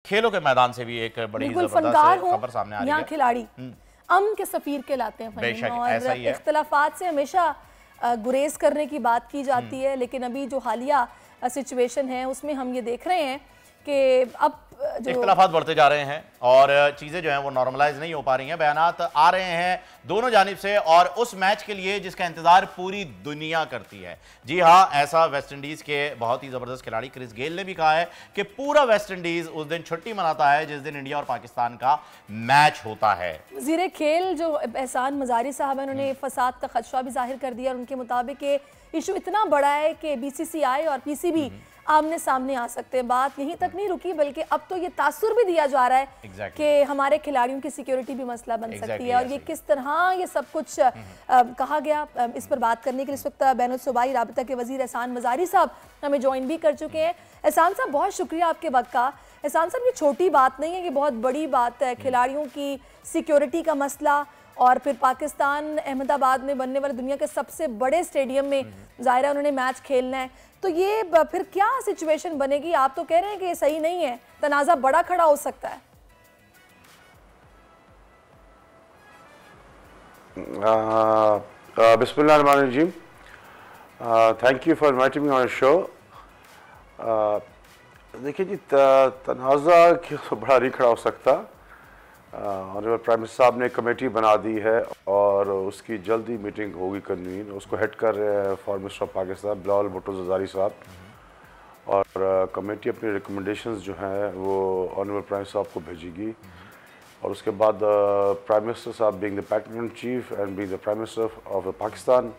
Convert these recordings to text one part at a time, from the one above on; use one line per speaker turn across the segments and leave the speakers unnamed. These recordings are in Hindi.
खेलों के मैदान से भी एक बड़ी
जबरदस्त
खबर सामने आ रही है।
खिलाड़ी अमन के सफीर कहलाते हैं
बेशक
और
ऐसा ही है।
इख्तिलाफात से हमेशा गुरेज करने की बात की जाती है, लेकिन अभी जो हालिया सिचुएशन है उसमें हम ये देख रहे हैं कि अब जो
इख्तिलाफात बढ़ते जा रहे हैं और चीजें जो हैं वो नॉर्मलाइज नहीं हो पा रही हैं। बयानात आ रहे हैं दोनों जानिब से और उस मैच के लिए जिसका इंतजार पूरी दुनिया करती है। जी हां, ऐसा वेस्ट इंडीज के बहुत ही जबरदस्त खिलाड़ी क्रिस गेल ने भी कहा है कि पूरा वेस्ट इंडीज उस दिन छुट्टी मनाता है जिस दिन इंडिया और पाकिस्तान का मैच होता है।
वज़ीर खेल जो एहसान मज़ारी साहब हैं, उन्होंने फसाद का खदशा भी जाहिर कर दिया और उनके मुताबिक इशू इतना बड़ा है कि BCCI और PCB आमने सामने आ सकते हैं। बात यहीं तक नहीं रुकी, बल्कि अब तो ये तासुर भी दिया जा रहा है कि हमारे खिलाड़ियों की सिक्योरिटी भी मसला बन सकती है। और ये किस तरह ये सब कुछ कहा गया, इस पर बात करने के लिए इस वक्त बैनुल-सूबाई राबिता के वज़ीर एहसान मज़ारी साहब हमें ज्वाइन भी कर चुके हैं। एहसान साहब, बहुत शुक्रिया आपके वक्त का। एहसान साहब, ये छोटी बात नहीं है, ये बहुत बड़ी बात है। खिलाड़ियों की सिक्योरिटी का मसला और फिर पाकिस्तान अहमदाबाद में बनने वाले दुनिया के सबसे बड़े स्टेडियम में ज़ाहिर उन्होंने मैच खेलना है, तो ये फिर क्या सिचुएशन बनेगी? आप तो कह रहे हैं कि ये सही नहीं है, तनाज़ा बड़ा खड़ा हो सकता है।
बिस्मिल्लाहिर्रहमानिर्रहीम, thank you for inviting me on show. देखिए जी, तनाज़ा बड़ा नहीं खड़ा हो सकता। ऑनरेबल प्राइम मिनिस्टर साहब ने कमेटी बना दी है और उसकी जल्दी मीटिंग होगी कन्वीन। उसको हेड कर रहे हैं foreign minister of Pakistan Bilawal Bhutto Zardari साहब, और कमेटी अपनी रिकमेंडेशंस जो हैं वो ऑनरेबल प्राइम मिनिस्टर साहब को भेजेगी। और उसके बाद प्राइम मिनिस्टर साहब being the patron chief and being the prime minister of Pakistan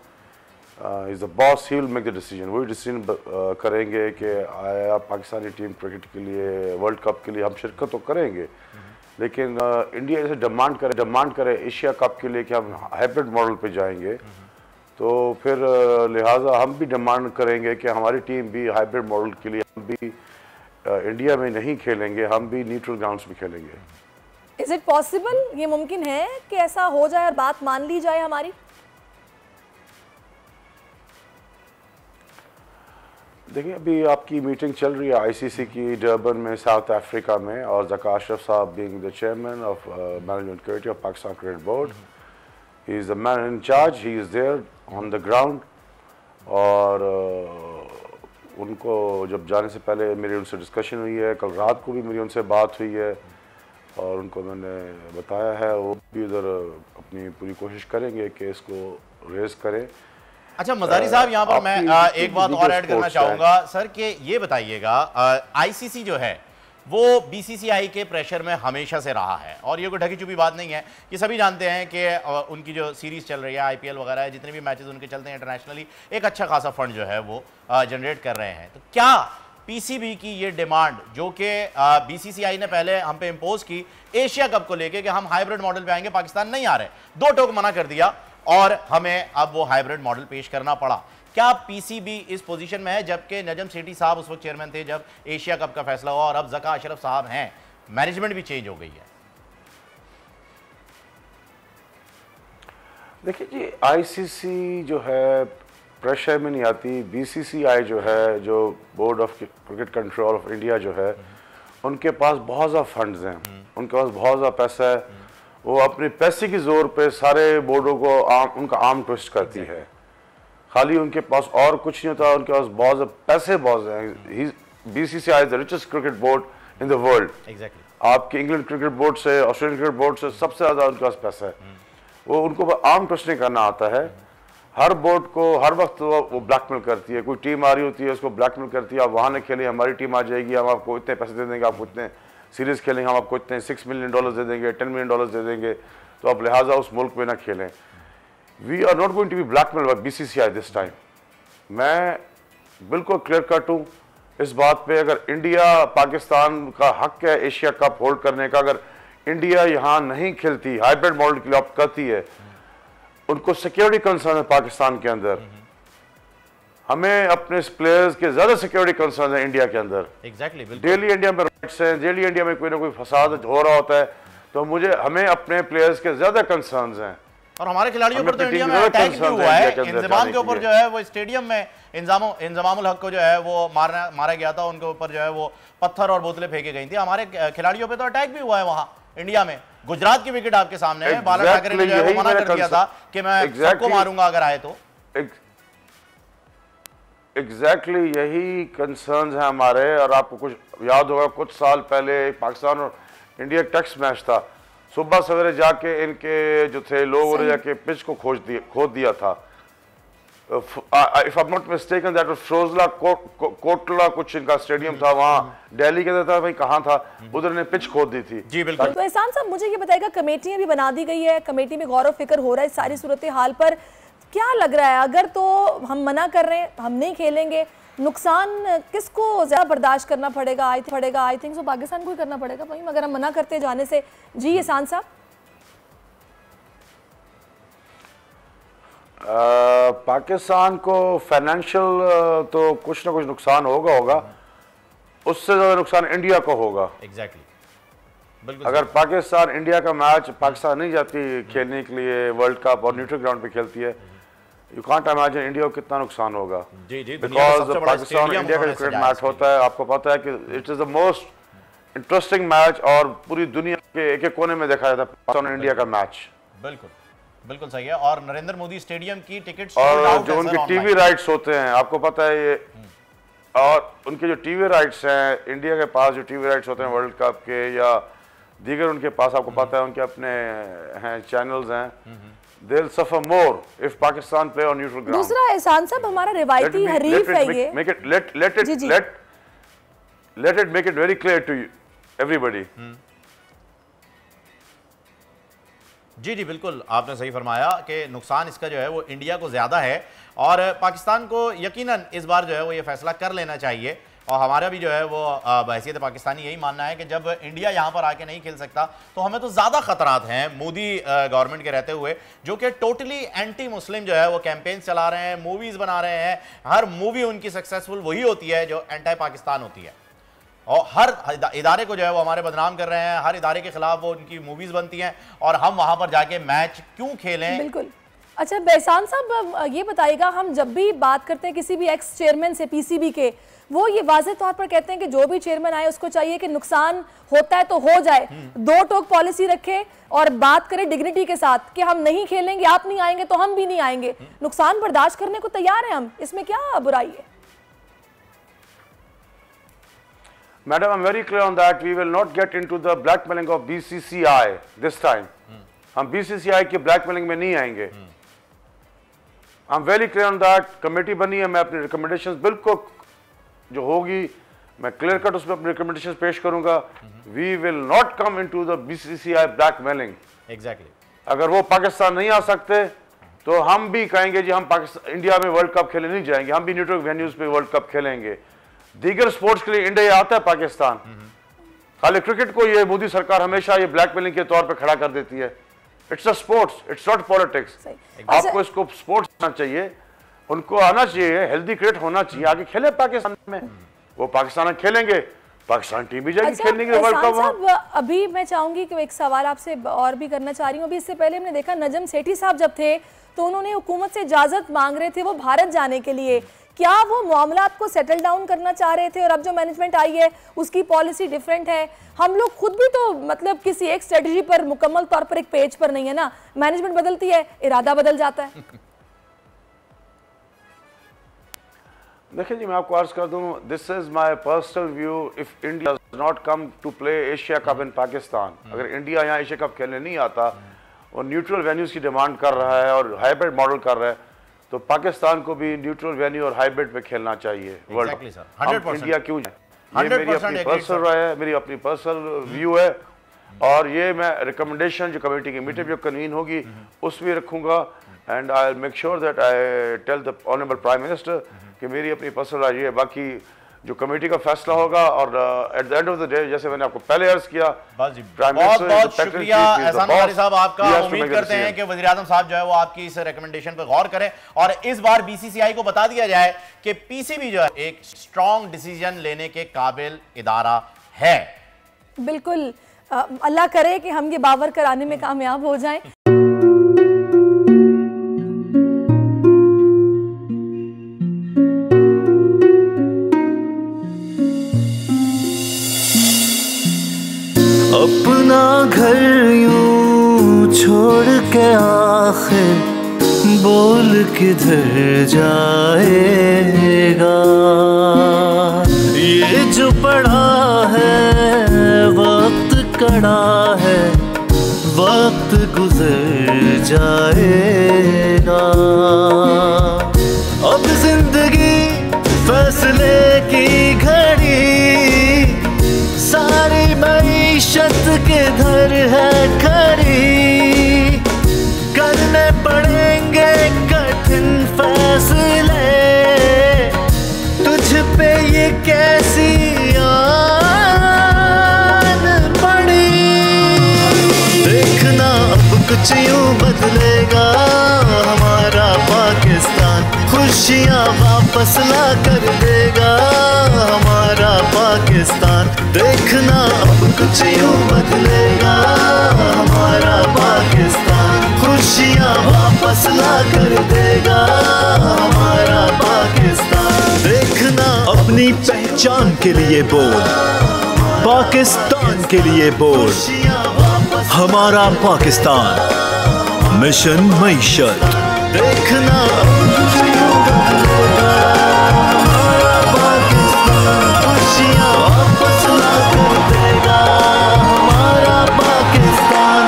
is the boss, he will make the decision. वही डिसीजन करेंगे कि आया पाकिस्तानी टीम क्रिकेट के लिए वर्ल्ड कप के लिए हम शिरकत तो करेंगे, लेकिन इंडिया जैसे डिमांड करे एशिया कप के लिए कि हम हाइब्रिड मॉडल पे जाएंगे, तो फिर लिहाजा हम भी डिमांड करेंगे कि हमारी टीम भी हाइब्रिड मॉडल के लिए, हम भी इंडिया में नहीं खेलेंगे, हम भी न्यूट्रल ग्राउंड्स में खेलेंगे।
इज इट पॉसिबल, ये मुमकिन है कि ऐसा हो जाए और बात मान ली जाए हमारी?
देखिए, अभी आपकी मीटिंग चल रही है ICC की डरबन में साउथ अफ्रीका में, और ज़का अशरफ साहब being the chairman of management committee of Pakistan cricket board, he is the man in charge, he is there on the ground. और उनको जब जाने से पहले मेरी उनसे डिस्कशन हुई है, कल रात को भी मेरी उनसे बात हुई है और उनको मैंने बताया है वो भी उधर अपनी पूरी कोशिश करेंगे कि इसको रेज करें।
अच्छा मज़ारी साहब, यहाँ पर मैं एक बात और ऐड करना चाहूँगा सर, कि ये बताइएगा ICC जो है वो BCCI के प्रेशर में हमेशा से रहा है और ये कोई ढकी छुपी बात नहीं है, ये सभी जानते हैं कि उनकी जो सीरीज़ चल रही है IPL वगैरह है, जितने भी मैचेस उनके चलते हैं इंटरनेशनली, एक अच्छा खासा फंड जो है वो जनरेट कर रहे हैं। तो क्या PCB की ये डिमांड जो कि BCCI ने पहले हम पे इम्पोज की एशिया कप को लेके कि हम हाइब्रिड मॉडल पे आएंगे, पाकिस्तान नहीं आ रहे, दो टोक मना कर दिया और हमें अब वो हाइब्रिड मॉडल पेश करना पड़ा, क्या PCB इस पोजीशन में है? जबकि नजम सेठी साहब उस वक्त चेयरमैन थे जब एशिया कप का फैसला हुआ और अब ज़का अशरफ साहब हैं, मैनेजमेंट भी चेंज हो गई है।
देखिए जी, ICC जो है प्रेशर में नहीं आती। BCCI जो है, जो board of cricket control of India जो है, उनके पास बहुत ज़्यादा फंड्स हैं, उनके पास बहुत ज़्यादा पैसा है, वो अपने पैसे की जोर पे सारे बोर्डों को उनका आर्म ट्विस्ट करती है। खाली उनके पास और कुछ नहीं होता, उनके पास बहुत पैसे बहुत हैं। BCCI is the richest cricket board in the world. आपके इंग्लैंड क्रिकेट बोर्ड से, ऑस्ट्रेलियन क्रिकेट बोर्ड से सबसे ज़्यादा उनके पास पैसा है। वो उनको आर्म ट्विस्ट नहीं करना आता है। हर बोर्ड को हर वक्त वो ब्लैकमेल करती है। कोई टीम आ रही होती है, उसको ब्लैकमेल करती है, आप वहाँ नहीं खेलें, हमारी टीम आ जाएगी, हम आपको इतने पैसे दे देंगे, आपको इतने सीरीज़ खेलेंगे, हम आपको इतने $6 मिलियन दे देंगे, $10 मिलियन दे देंगे, तो आप लिहाजा उस मुल्क में ना खेलें। We are not going to be blackmail by BCCI this time. मैं बिल्कुल क्लियर कट हूँ इस बात पे। अगर इंडिया, पाकिस्तान का हक है एशिया कप होल्ड करने का, अगर इंडिया यहाँ नहीं खेलती, हाइब्रिड मॉडल के लिए ऑप्ट करती है, उनको सिक्योरिटी कंसर्न है पाकिस्तान के अंदर, हमें अपने प्लेयर्स के ज्यादा सिक्योरिटी कंसर्न है इंडिया के अंदर। डेली इंडिया में राइट्स हैं, डेली इंडिया में कोई ना कोई फसाद हो रहा होता है, तो हमें अपने प्लेयर्स के ज्यादा कंसर्न्स हैं।
और हमारे खिलाड़ियों पर तो इंडिया में अटैक भी हुआ है, इंजमाम के ऊपर जो है वो स्टेडियम में इंजमामुल हक को जो है वो मारा गया था, उनके ऊपर जो है वो पत्थर और बोतलें फेंकी गई थी। हमारे खिलाड़ियों पे तो अटैक भी हुआ है वहां इंडिया में। गुजरात की विकेट आपके सामने है, बाला ठाकरे ने जो है वो मना कर दिया था कि मैं सबको मारूंगा अगर आए तो।
एग्जैक्टली यही कंसर्न्स हैं हमारे। और आपको कुछ याद होगा कुछ साल पहले पाकिस्तान और इंडिया टेस्ट मैच था, सुबह सवेरे जाके इनके जो थे लोगों ने जाके पिच को खोद दिया था। If I am not mistaken that was फ्रोजला कोटला कुछ इनका स्टेडियम था, वहां दिल्ली के था भाई कहां था, उधर ने पिच खोद दी थी।
जी बिल्कुल।
तो एहसान साहब मुझे ये बताएगा, कमेटियां भी बना दी गई है, कमेटी में गौर व फिक्र हो रहा है सारी सूरत हाल पर, क्या लग रहा है अगर तो हम मना कर रहे हैं, हम नहीं खेलेंगे, नुकसान किसको ज्यादा बर्दाश्त करना पड़ेगा? आई थिंक सो पाकिस्तान को ही करना पड़ेगा भाई, अगर हम मना करते जाने से। जी एहसान साहब।
पाकिस्तान को फाइनेंशियल तो कुछ ना कुछ नुकसान होगा, उससे ज्यादा नुकसान इंडिया को होगा।
एग्जैक्टली बिल्कुल।
अगर पाकिस्तान इंडिया का मैच, पाकिस्तान नहीं जाती खेलने के लिए वर्ल्ड कप और न्यूट्रल ग्राउंड पे खेलती है, यू कांट इमेजिन इंडिया को कितना नुकसान होगा। बिकॉज पाकिस्तान इंडिया का क्रिकेट मैच होता है, आपको पता है कि it is the most interesting match और पूरी दुनिया के एक एक कोने में देखा जाता है पाकिस्तान और इंडिया का मैच।
बिल्कुल बिल्कुल सही है। और नरेंद्र मोदी स्टेडियम की टिकट्स
और जो उनके टीवी राइट्स होते हैं, आपको पता है ये, और उनके जो टीवी राइट्स हैं, इंडिया के पास जो टीवी राइट्स होते हैं वर्ल्ड कप के या दीगर उनके पास, आपको पता है उनके अपने हैं चैनल्स हैं, they'll suffer more if Pakistan play on neutral ground।
दूसरा एहसान साहब हमारा रिवायती हरीफ है ये,
let it make it very clear to you everybody।
जी जी बिल्कुल, आपने सही फरमाया कि नुकसान इसका जो है वो इंडिया को ज़्यादा है और पाकिस्तान को यकीनन इस बार जो है वो ये फैसला कर लेना चाहिए। और हमारा भी जो है वो बहैसियत पाकिस्तानी यही मानना है कि जब इंडिया यहाँ पर आके नहीं खेल सकता तो हमें तो ज़्यादा ख़तरात हैं मोदी गवर्नमेंट के रहते हुए, जो कि टोटली एंटी मुस्लिम जो है वो कैंपेन चला रहे हैं, मूवीज़ बना रहे हैं। हर मूवी उनकी सक्सेसफुल वही होती है जो एंटी पाकिस्तान होती है, और हर इदारे को जो है वो हमारे बदनाम कर रहे हैं, हर इदारे के खिलाफ वो उनकी मूवीज़ बनती हैं और हम वहाँ पर जाके मैच क्यों खेलें?
बिल्कुल। अच्छा एहसान साहब ये बताइएगा, हम जब भी बात करते हैं किसी भी एक्स चेयरमैन से पीसीबी के, वो ये वाज़ेह तौर पर कहते हैं कि जो भी चेयरमैन आए उसको चाहिए कि नुकसान होता है तो हो जाए, दो टोक पॉलिसी रखे और बात करें डिग्निटी के साथ कि हम नहीं खेलेंगे, आप नहीं आएंगे तो हम भी नहीं आएंगे, नुकसान बर्दाश्त करने को तैयार हैं हम, इसमें क्या बुराई है?
Madam, I'm very clear on that. We will not get into the blackmailing of BCCI this time. हम BCCI की blackmailing में नहीं आएंगे। I'm very clear on that. Committee बनी है, मैं अपनी recommendations बिल्कुल जो होगी मैं क्लियर कट उसमें अपनी recommendations पेश करूंगा। We will not come into the BCCI blackmailing.
Exactly.
अगर वो पाकिस्तान नहीं आ सकते तो हम भी कहेंगे जी हम पाकिस्तान इंडिया में वर्ल्ड कप खेलने नहीं जाएंगे, हम भी न्यूट्रल वेन्यूज पे वर्ल्ड कप खेलेंगे। दीगर स्पोर्ट्स के लिए इंडिया आता है पाकिस्तान, खाली क्रिकेट को ये मोदी सरकार हमेशा ये ब्लैकमेलिंग के तौर पे खड़ा कर देती है। It's a sports, it's not politics. आपको इसको स्पोर्ट्स आना चाहिए, उनको आना चाहिए, हेल्दी क्रिकेट होना चाहिए, आगे खेले पाकिस्तान में, वो पाकिस्तान खेलेंगे, पाकिस्तान टीम भी जाएगी खेलने के लिए वर्ल्ड कप।
अभी मैं चाहूंगी कि एक सवाल आपसे और भी करना चाह रही हूँ। अभी इससे पहले हमने देखा नजम सेठी साहब जब थे तो उन्होंने हुकूमत से इजाजत मांग रहे थे वो भारत जाने के लिए, क्या वो मामलात को सेटल डाउन करना चाह रहे थे? और अब जो मैनेजमेंट आई है उसकी पॉलिसी डिफरेंट है। हम लोग खुद भी तो मतलब किसी एक स्ट्रेटजी पर मुकम्मल तौर पर एक पेज पर नहीं है ना, मैनेजमेंट बदलती है, इरादा बदल जाता है।
देखिए जी, मैं आपको अर्ज कर दूं, this is my personal view. If India does not come to play Asia Cup in Pakistan, अगर इंडिया यहाँ एशिया कप खेलने नहीं आता और न्यूट्रल वेन्यूज की डिमांड कर रहा है और हाइब्रिड मॉडल कर रहा है, तो पाकिस्तान को भी न्यूट्रल वेन्यू और हाइब्रिड पे खेलना चाहिए वर्ल्ड कप। इंडिया क्यों जाए? ये मेरी अपनी पर्सनल राय है, मेरी अपनी पर्सनल व्यू है, और ये मैं रिकमेंडेशन जो कमेटी की मीटिंग जो कन्वीन होगी उसमें रखूंगा। And I make sure that I tell the honourable prime minister कि मेरी अपनी पर्सनल राय है, बाकी जो कमेटी का फैसला होगा। और at the end of the day, जैसे मैंने आपको पहले अर्ज किया,
बहुत बहुत शुक्रिया एहसान अंसारी साहब आपका। उम्मीद करते हैं कि वज़ीर आज़म साहब जो है वो आपकी इस रिकमेंडेशन पर गौर करें और इस बार बीसीसीआई को बता दिया जाए कि पीसीबी जो है एक स्ट्रॉन्ग डिसीजन लेने के काबिल इदारा है।
बिल्कुल, अल्लाह करे कि हम ये बावर कराने में कामयाब हो जाएं।
अपना घर यूं छोड़ के आखिर बोल किधर जाएगा। ये जो पड़ा है वक्त कड़ा है, वक्त गुजर जाएगा। अब जिंदगी फैसले की घड़ी, सारी मईशत किधर है खड़ी। करने पड़ेंगे कठिन फैसले, तुझ पे ये कैसी आन पड़ी। देखना अब कुछ यूं बदलेगा हमारा पाकिस्तान, खुशियाँ वापस ला कर देगा हमारा पाकिस्तान। देखना अब कुछ यूं बदलेगा हमारा पाकिस्तान, खुशियाँ वापस ला कर देगा हमारा पाकिस्तान। देखना अपनी पहचान के लिए बोल, पाकिस्तान के लिए बोल, हमारा पाकिस्तान मिशन मईशत। देखना हमारा पाकिस्तान, खुशियाँ वापस ला कर देगा हमारा पाकिस्तान।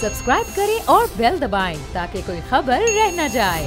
सब्सक्राइब करें और बेल दबाएं ताकि कोई खबर रह न जाए।